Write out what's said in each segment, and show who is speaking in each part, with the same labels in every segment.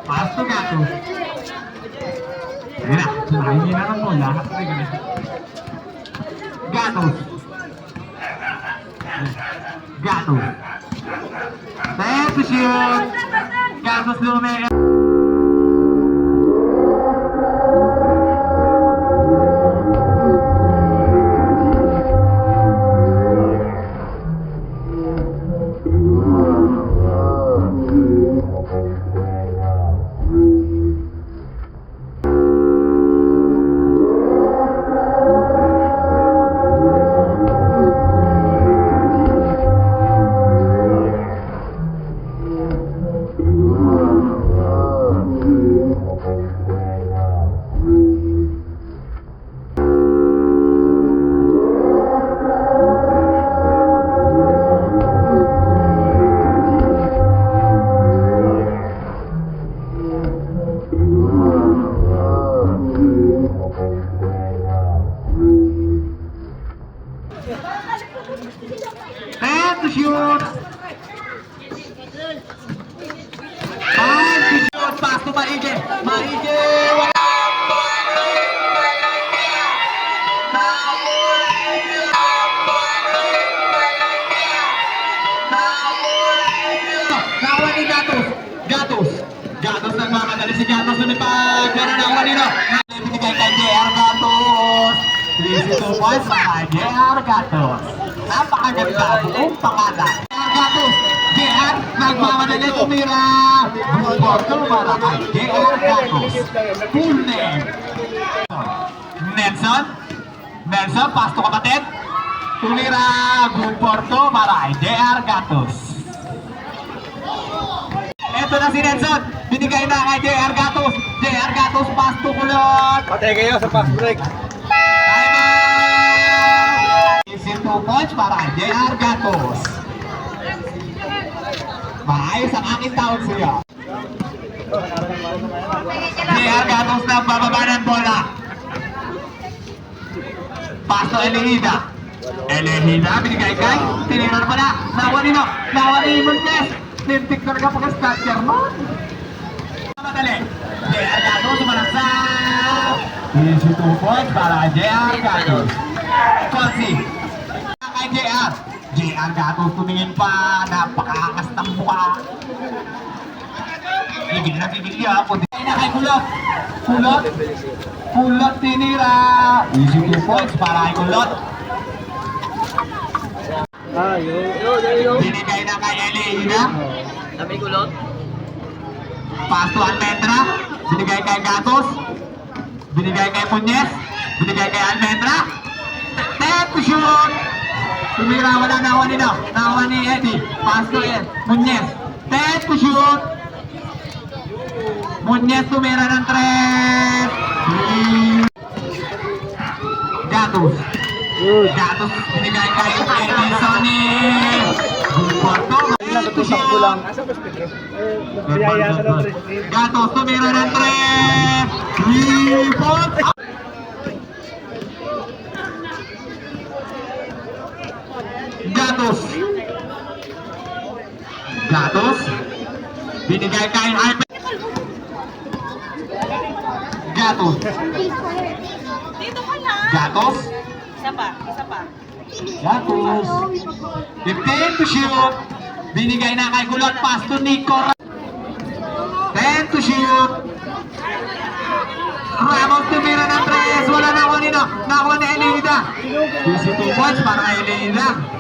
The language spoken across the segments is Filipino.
Speaker 1: Pass to Gatos. Ayan na. Mahihina ng bola. Gatos. Gatos. Set to shoot. Gatos Lume. And to shoot. And to shoot. Pass to Maige. Maige. Nakuha ni Gatos. Gatos nagmamadali si Gatos. Lumipag. Pero nakuha nila. Binigay kay JR Gatos. 3-2 points para JR Gatos. Napakaganda buong pangalan. Gatos, JR, nagmamadali tumira. Bumborto para kay JR Gatos. Full name. Nelson, pass to kapatid. Tumira, Bumborto para kay JR Gatos. Ito na si Nelson. Binigay na kay JR Gatos. JR Gatos, pass to Kulot.
Speaker 2: Patay kayo sa fast break.
Speaker 1: 2 points para kay JR Gatos. Maayos ang aking tawag siya. JR Gatos na bababa ng bola. Pass to Elehida. Binigay kay. Tiniran pa na. Nakuha ni Montes. Lintik talaga pagka-starter mo. Madali. JR Gatos sumalaksak. 2 points para kay JR Gatos. Konsi. Kay JR Gatos tumingin pa, napakaangas ng mukha. Gigil na kundi na kay Kulot tinira. Easy 2 points para kay Kulot. Binigay na kay Elehida.
Speaker 2: Sabi Kulot.
Speaker 1: Pass to Almendra. Binigay kay Gatos. Binigay kay Muñez. Binigay kay Almendra. Tap to shoot. Tumira, wala, nakuha ni Eddie. Pass to Muñez. Tap to shoot. Muñez tumira ng 3. Gatos, binigay kay Edison ni Bumborto. Tap to shoot. Gatos tumira ng 3. 3 points. Gatos, binigay kay Ivan. Gatos,
Speaker 3: Isa pa.
Speaker 1: Gatos, 15 to shoot. Binigay na kay Kulot. Pass to Nico. 10 to shoot. Ramos tumira ng 3. Wala nakuha ni Elehida. 2 points para kay Elehida.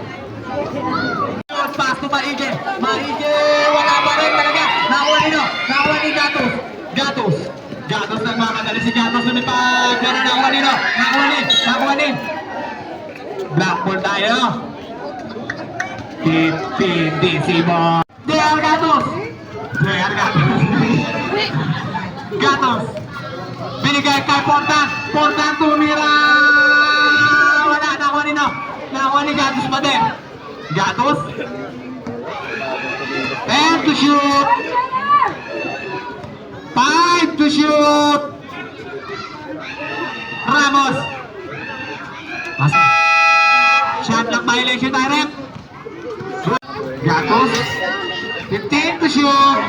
Speaker 1: Pass to Maige, wala pa rin talaga. Nakuha ni Gatos nagmamadali si Gatos. Lumipag. Pero nakuha ni. Black ball tayo. Tindisimo. JR Gatos. Gatos. Binigay kay Portan tumira. Wala, nakuha ni Gatos pa din. Gatos. And to shoot. 5 to shoot. Ramos. Shot clock violation direct. Gatos. 15 to shoot.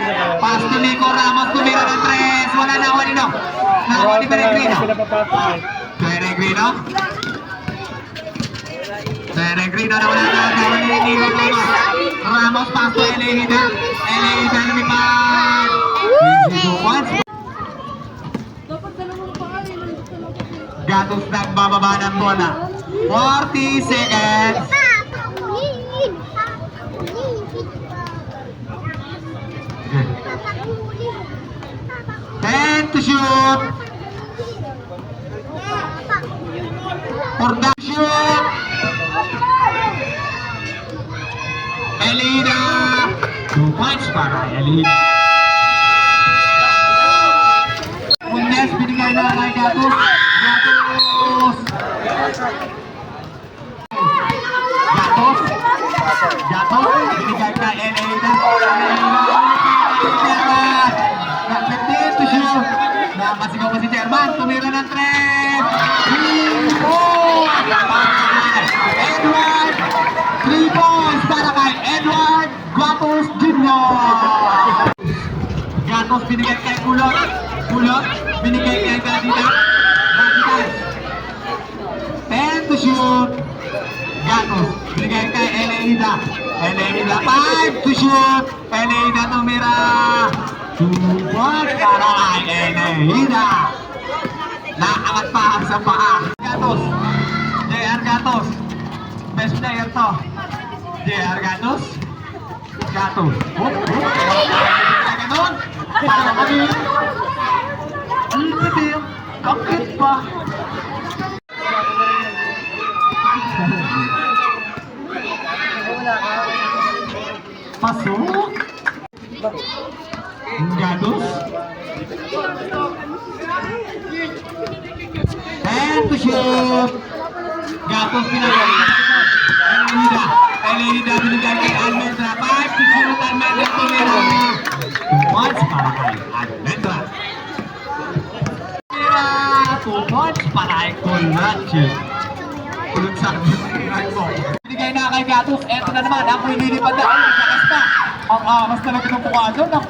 Speaker 1: Pass to Nico Ramos. Tumira na nakuha ni Peregrino.
Speaker 2: Pinapapasok eh.
Speaker 1: Peregrino. Peregrino naman ang nakakuha ni Nico Ramos. Ramos pass to Elehida. Elehida lumipad. Easy 2 points. Gatos nagbababa ng bola. 40 seconds. 10 to shoot. For the shoot. Elida. 2 points para Elida. Mundes binigay na kay Gatos. Gatos. Gatos. Gatos binigay kay Elida. Nag-15 to shoot. Napasigaw pa si Chairman. Tumira ng 3. Edward. 3 points para kay Edward Gatos Jr. Gatos binigay kay Kulot. Kulot binigay kay Gadita. Gadita. 10 to shoot. Gatos binigay kay Elehida. Elehida 5 to shoot. Elehida tumira. 2 points para kay Elehida. Naangat pa ang sa paa. Gatos. JR Gatos. Best player to. JR Gatos. Gatos. Ganon. Para kami. Ang kakit pa. Pasok. Gatos. 10 to shoot. Gatos pinagay. Elehida. Elehida binigay kay Almendra. 5 to shoot. Almendra tumira. 2 points para kay Almendra. Tumira. 2 points para kay Colache. Kulot sa akin mo. Binigay na kay Gatos. Eto na naman. Ang pinilipad na. Ay, lakas na. Ang angas talaga ng mukha doon. Ang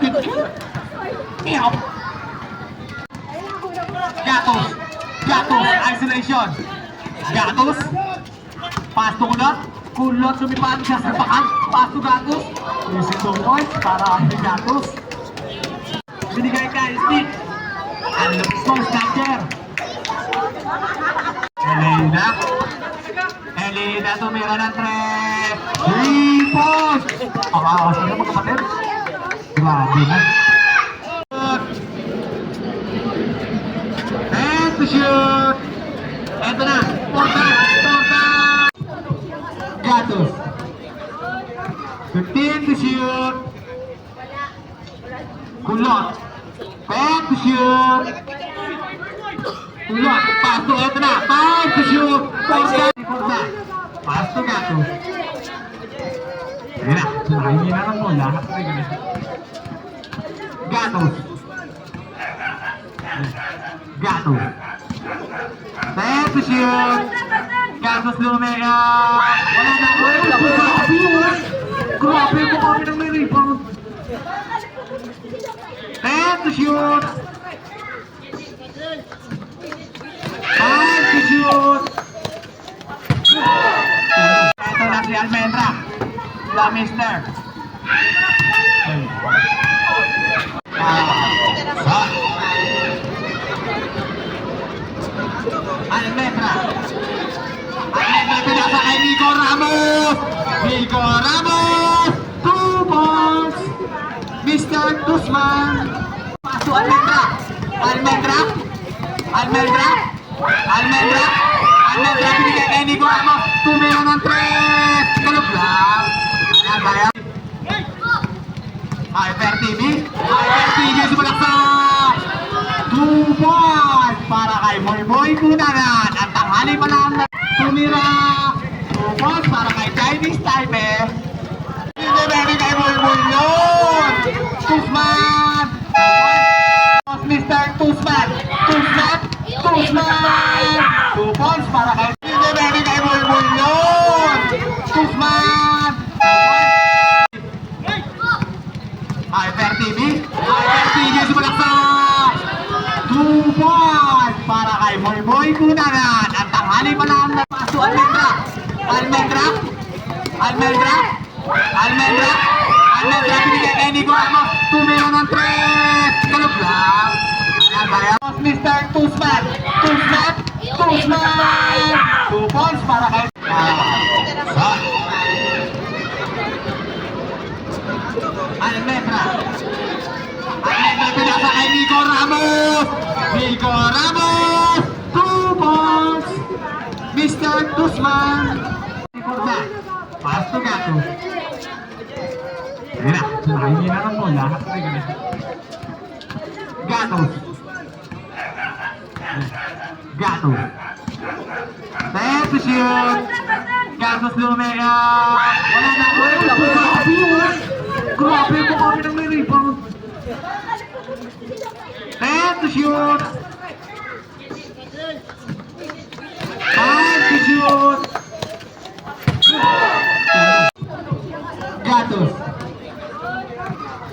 Speaker 1: Meow. Gatos. Gatos. Isolation. Gatos. Pass to Kulot. Kulot lumipad siya sa pakan. Pass to Gatos. Easy 2 points para kay Gatos. Binigay kay Steve. Ang lupis mo, snatcher. Elehida. Elehida tumira ng 3. 3 points. Pakakas na mga kapatid. Grabe na. And to shoot. Eto na. Porta. Porta. Gatos. 15 to shoot. Kulot. 10 to shoot. Kulot. Pass to eto na. 5 to shoot. Porta. Porta. Pass to Gatos. Ayan na. Nahingi na ng bola. Gatos. Gatos. 10 to shoot. Gatos lumea. Wala na. Grabe yun. Grabe po kami ng may rebound. 10 to shoot. 5 to shoot. Ito na si Almendra. La Mister. Almendra. Almendra pinasa kay Nico Ramos. Nico Ramos. 2 points. Mr. Guzman. Pass to Almendra. Almendra. Almendra. Almendra. Almendra binigay kay Nico Ramos. Tumira ng 3. Tulog lang. Ayan, kaya. Hyper TV. Hyper TV sumalak sa 2 points para kay Boy Boy Kunanan. At tanghali pa lang na tumira. 2 points para kay Chinese Taipei. Hindi ready kay Boy Boy yun. Tuzman. Mr. Tuzman. Tuzman. Tuzman. 2 points para kay hindi ready kay Boy Boy yun. Tuzman. Hyper TV. Hyper TV sumalak sa 2 points. ay Moy Kunangan. At tanghali pa lang na paso Almendra. Almendra, binigay kay Nico Ramos. Tumira ng 3. Kalog lang. Kaya Mr. Tusman. 2 points para kay Almendra pinasa kay Nico Ramos. 2 points. Mr. Tusman. Pass to Gato. Ayan na. Hindi na lang mo. Lahat na ganito. Gato. Set to shoot. Gatos Lumea. Wala na. Grabe mo kami ng may rebound. Set to shoot. Time to shoot. Gatos.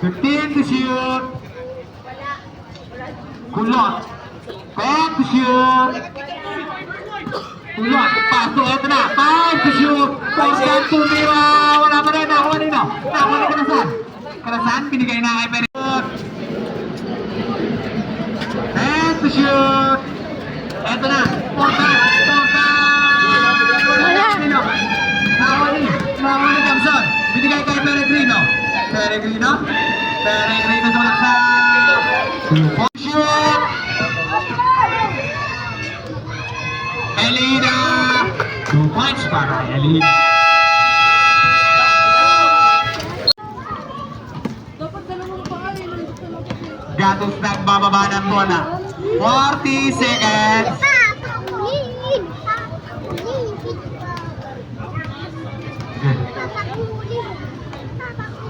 Speaker 1: 15 to shoot. Kulot. 10 to shoot. Kulot. Paso. Ito na. 5 to shoot. Pagkat tumira. Wala pa rin. Nakuha nino. Nakuha ni Kalasan. Kalasan. Binigay na kay Perot. 10 to shoot. Ito na. Portan. Nakuha ni Kamson. Binigay kay Peregrino. Peregrino sa malaksa. Shoot. Elida. 2 points para Elida. Gatos nagbababa ng bola. 40 seconds.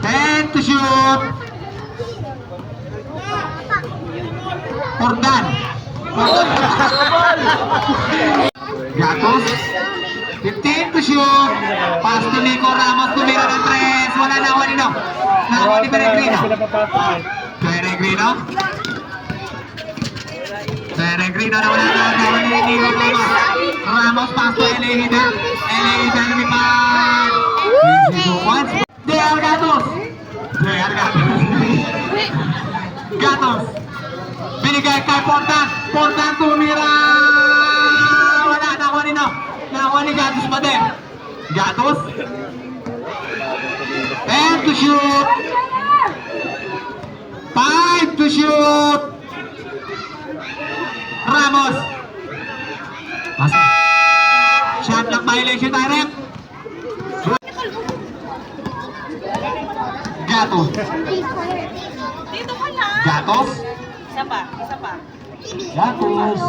Speaker 1: Ten to shoot. Pordan. Gatos. 15 to shoot. Pass to Nico Ramos. Tumira ng 3. Wala na ako nino. Nakuha ni Peregrino. Peregrino na wala na. Nakuha ni Nico Ramos. Ramos pass to Elehida. Elehida lumipad. 2 points. JR Gatos. Gatos. Binigay kay Portan. Portan tumira. Wala. Nakuha nino. Nakuha ni Gatos pa din. Gatos. 10 to shoot. 5 to shoot. Ramos. Shot clock violation direct. Gatos.
Speaker 3: Dito ka na.
Speaker 1: Gatos.
Speaker 3: Isa pa.
Speaker 1: Gatos.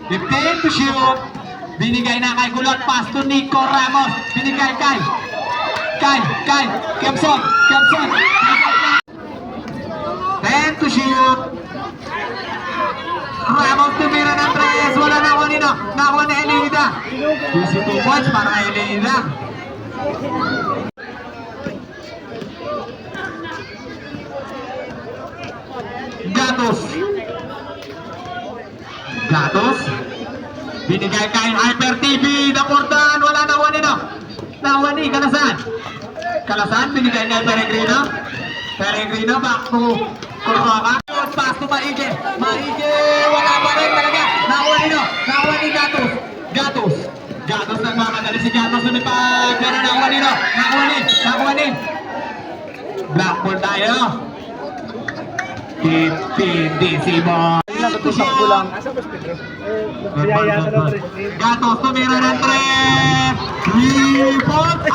Speaker 1: 15 to shoot. Binigay na kay Kulot. Pass to Nico Ramos. Binigay kay Kemson. 10 to shoot. Ramos tumira ng 3. Wala na ako nino. Nakuha ni Elida. 22 points para kay Elida. Gatos. Binigay kay Hyper TV. Naportan. Wala na ako nino. Nakuha ni Kalasan. Binigay kay Peregrino. Back to Kuroka. Pass to Maige. Wala pa rin talaga. Nakuha ni Gatos nagmamadali si Gatos lumipad. Pero nakuha nino. Nakuha ni. Black ball tayo. Pindisimo.
Speaker 2: Natutusap ko lang.
Speaker 1: Gatos tumira ng 3. 3 points.